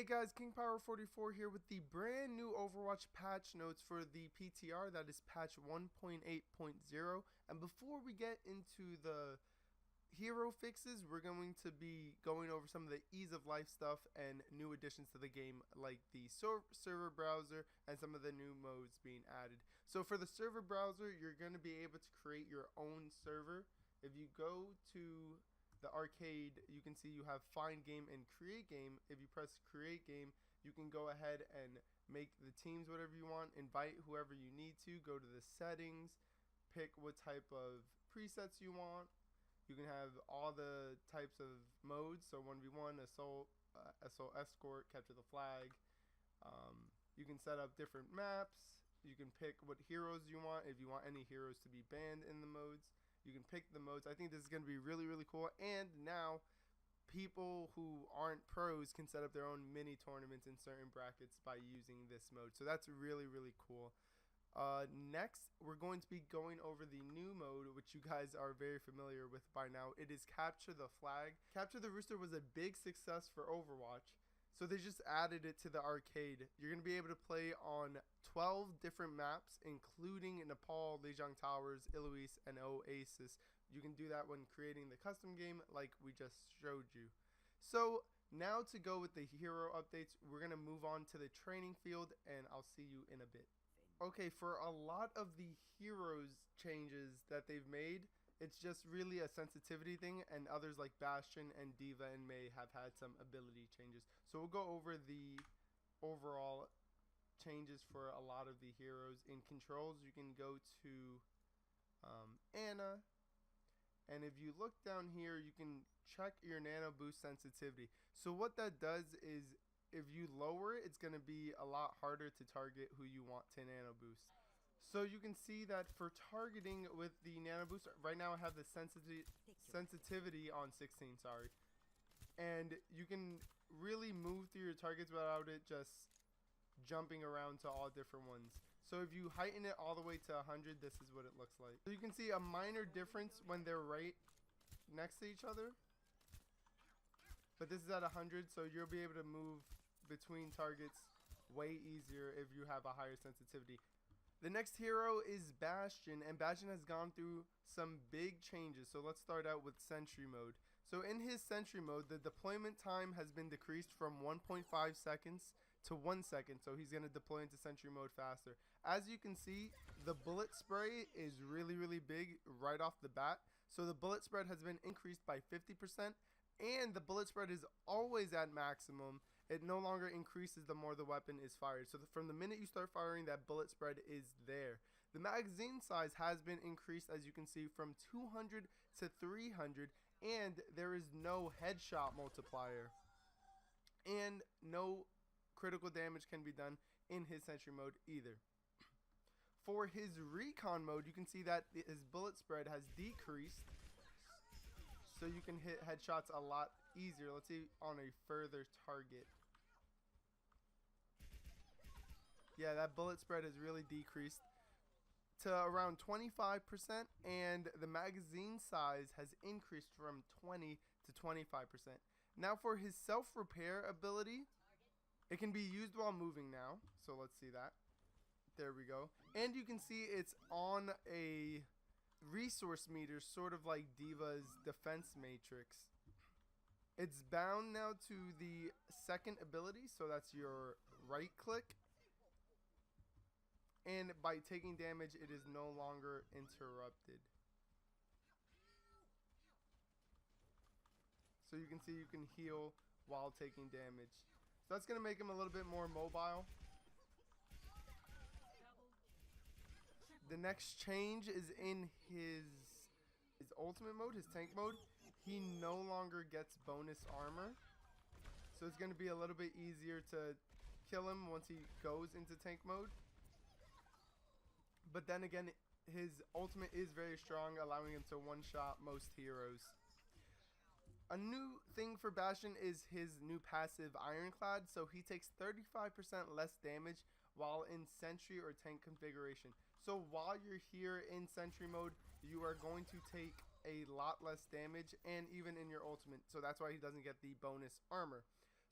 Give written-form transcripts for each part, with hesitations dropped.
Hey guys, King Power 44 here with the brand new Overwatch patch notes for the PTR, that is patch 1.8.0. And before we get into the hero fixes, we're going to be going over some of the ease of life stuff and new additions to the game, like the server browser and some of the new modes being added. So for the server browser, you're going to be able to create your own server. If you go to the arcade, you can see you have find game and create game. If you press create game, you can go ahead and make the teams whatever you want, invite whoever you need to, go to the settings, pick what type of presets you want. You can have all the types of modes, so 1v1, assault, assault escort, capture the flag. You can set up different maps. You can pick what heroes you want, if you want any heroes to be banned in the modes. You can pick the modes. I think this is going to be really cool. And now people who aren't pros can set up their own mini tournaments in certain brackets by using this mode. So that's really cool. Next, we're going to be going over the new mode, which you guys are very familiar with by now. It is Capture the Flag. Capture the Rooster was a big success for Overwatch, so they just added it to the arcade. You're going to be able to play on 12 different maps, including Nepal, Lijiang Towers, Ilois, and Oasis. You can do that when creating the custom game like we just showed you. So now to go with the hero updates, we're going to move on to the training field, and I'll see you in a bit. Okay, for a lot of the heroes changes that they've made, it's just really a sensitivity thing, and others like Bastion and D.va and May have had some ability changes. So we'll go over the overall changes for a lot of the heroes. In controls, you can go to Anna, and if you look down here, you can check your nano boost sensitivity. So what that does is, if you lower it, it's going to be a lot harder to target who you want to nano boost. So you can see that for targeting with the nano boost, right now I have the sensitivity on 16, and you can really move through your targets without it just jumping around to all different ones. So if you heighten it all the way to 100, this is what it looks like. So you can see a minor difference when they're right next to each other, but this is at 100, so you'll be able to move between targets way easier if you have a higher sensitivity. The next hero is Bastion, and Bastion has gone through some big changes. So let's start out with Sentry mode. So in his Sentry mode, the deployment time has been decreased from 1.5 seconds to 1 second, so he's going to deploy into Sentry mode faster. As you can see, the bullet spray is really big right off the bat. So the bullet spread has been increased by 50%. And the bullet spread is always at maximum. It no longer increases the more the weapon is fired. So from the minute you start firing, that bullet spread is there. The magazine size has been increased, as you can see, from 200 to 300. And there is no headshot multiplier. And no critical damage can be done in his Sentry mode either. For his Recon mode, you can see that his bullet spread has decreased, so you can hit headshots a lot easier. Let's see on a further target. Yeah, that bullet spread has really decreased to around 25%, and the magazine size has increased from 20 to 25%. Now for his self-repair ability, it can be used while moving now. So let's see that. There we go. And you can see it's on a resource meter, sort of like D.va's defense matrix. It's bound now to the second ability, so that's your right click, and by taking damage it is no longer interrupted. So you can see you can heal while taking damage. So that's going to make him a little bit more mobile. The next change is in his ultimate mode, his tank mode. He no longer gets bonus armor, so it's going to be a little bit easier to kill him once he goes into tank mode. But then again, his ultimate is very strong, allowing him to one-shot most heroes. A new thing for Bastion is his new passive Ironclad, so he takes 35% less damage while in Sentry or tank configuration. So while you're here in Sentry mode, you are going to take a lot less damage, and even in your ultimate, so that's why he doesn't get the bonus armor.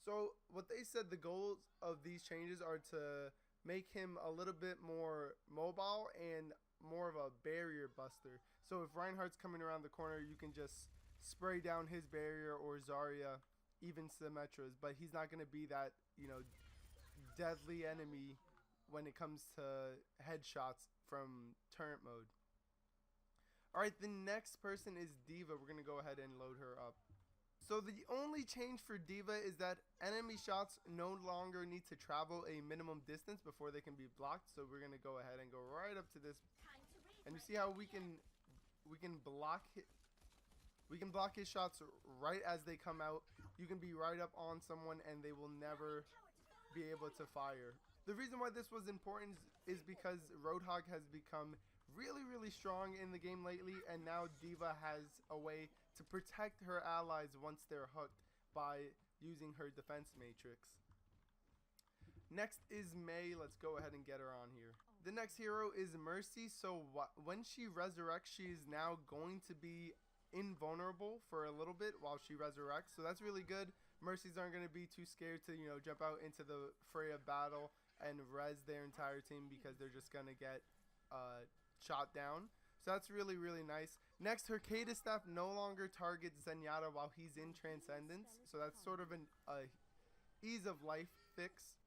So what they said, the goals of these changes are to make him a little bit more mobile and more of a barrier buster. So if Reinhardt's coming around the corner, you can just spray down his barrier, or Zarya, even Symmetra's, but he's not going to be that, deadly enemy when it comes to headshots from turret mode. Alright, the next person is D.va. We're going to go ahead and load her up. So the only change for D.va is that enemy shots no longer need to travel a minimum distance before they can be blocked. So we're going to go ahead and go right up to this. And you see how we can block his shots right as they come out. You can be right up on someone and they will never be able to fire. The reason why this was important is because Roadhog has become really strong in the game lately, and now D.va has a way to protect her allies once they're hooked by using her defense matrix. Next is Mei. Let's go ahead and get her on here. The next hero is Mercy. So when she resurrects, she is now going to be invulnerable for a little bit while she resurrects, so that's really good. Mercies aren't going to be too scared to jump out into the fray of battle and res their entire team, because they're just going to get shot down. So that's really nice. Next, her Kata staff no longer targets Zenyatta while he's in Transcendence, so that's sort of an ease of life fix.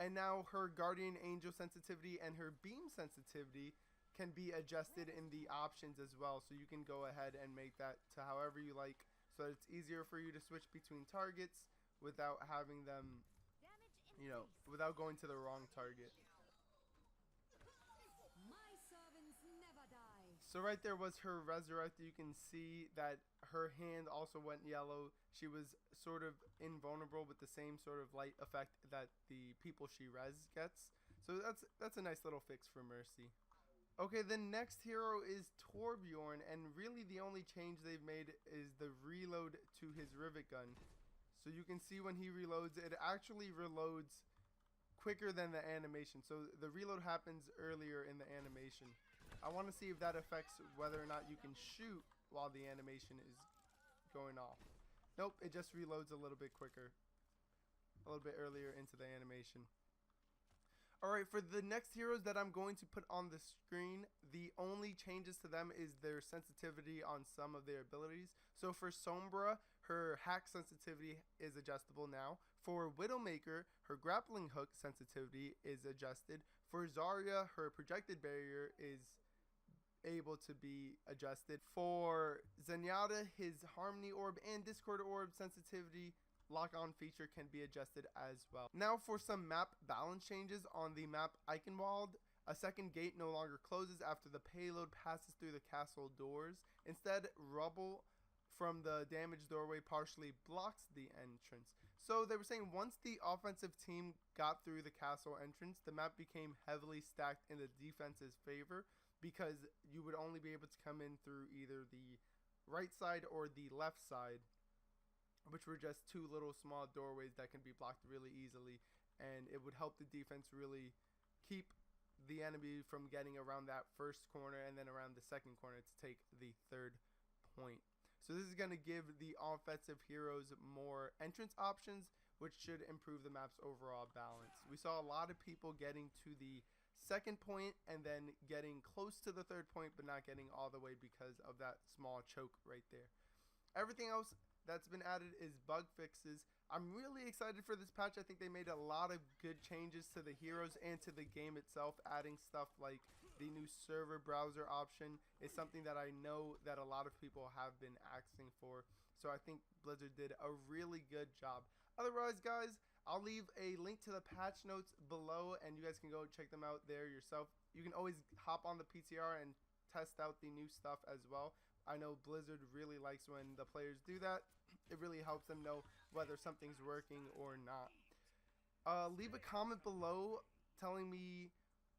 And now her Guardian Angel sensitivity and her Beam sensitivity can be adjusted in the options as well, so you can go ahead and make that to however you like, so that it's easier for you to switch between targets without having them, without going to the wrong target. So right there was her resurrect. You can see that her hand also went yellow. She was sort of invulnerable with the same sort of light effect that the people she res gets. So that's a nice little fix for Mercy. Okay, the next hero is Torbjorn, and really the only change they've made is the reload to his rivet gun. So you can see when he reloads, it actually reloads quicker than the animation. So the reload happens earlier in the animation. I want to see if that affects whether or not you can shoot while the animation is going off. Nope, it just reloads a little bit quicker, a little bit earlier into the animation. Alright, for the next heroes that I'm going to put on the screen, the only changes to them is their sensitivity on some of their abilities. So for Sombra, her hack sensitivity is adjustable now. For Widowmaker, her grappling hook sensitivity is adjusted. For Zarya, her projected barrier is able to be adjusted. For Zenyatta, his Harmony Orb and Discord Orb sensitivity lock-on feature can be adjusted as well. Now for some map balance changes on the map Eichenwald. A second gate no longer closes after the payload passes through the castle doors. Instead, rubble from the damaged doorway partially blocks the entrance. So they were saying once the offensive team got through the castle entrance, the map became heavily stacked in the defense's favor, because you would only be able to come in through either the right side or the left side, which were just two little small doorways that can be blocked really easily, and it would help the defense really keep the enemy from getting around that first corner and then around the second corner to take the third point. So this is going to give the offensive heroes more entrance options, which should improve the map's overall balance. We saw a lot of people getting to the second point and then getting close to the third point, but not getting all the way because of that small choke right there. Everything else that's been added is bug fixes. I'm really excited for this patch. I think they made a lot of good changes to the heroes and to the game itself. Adding stuff like the new server browser option is something that I know that a lot of people have been asking for. So I think Blizzard did a really good job. Otherwise, guys, I'll leave a link to the patch notes below, and you guys can go check them out there yourself. You can always hop on the PTR and test out the new stuff as well. I know Blizzard really likes when the players do that. It really helps them know whether something's working or not. Leave a comment below telling me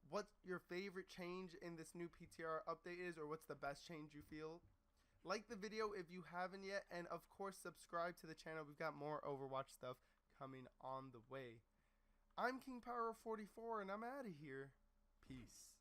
what your favorite change in this new PTR update is, or what's the best change you feel. Like the video if you haven't yet, and of course subscribe to the channel. We've got more Overwatch stuff coming on the way. I'm King Power 44, and I'm out of here. Peace.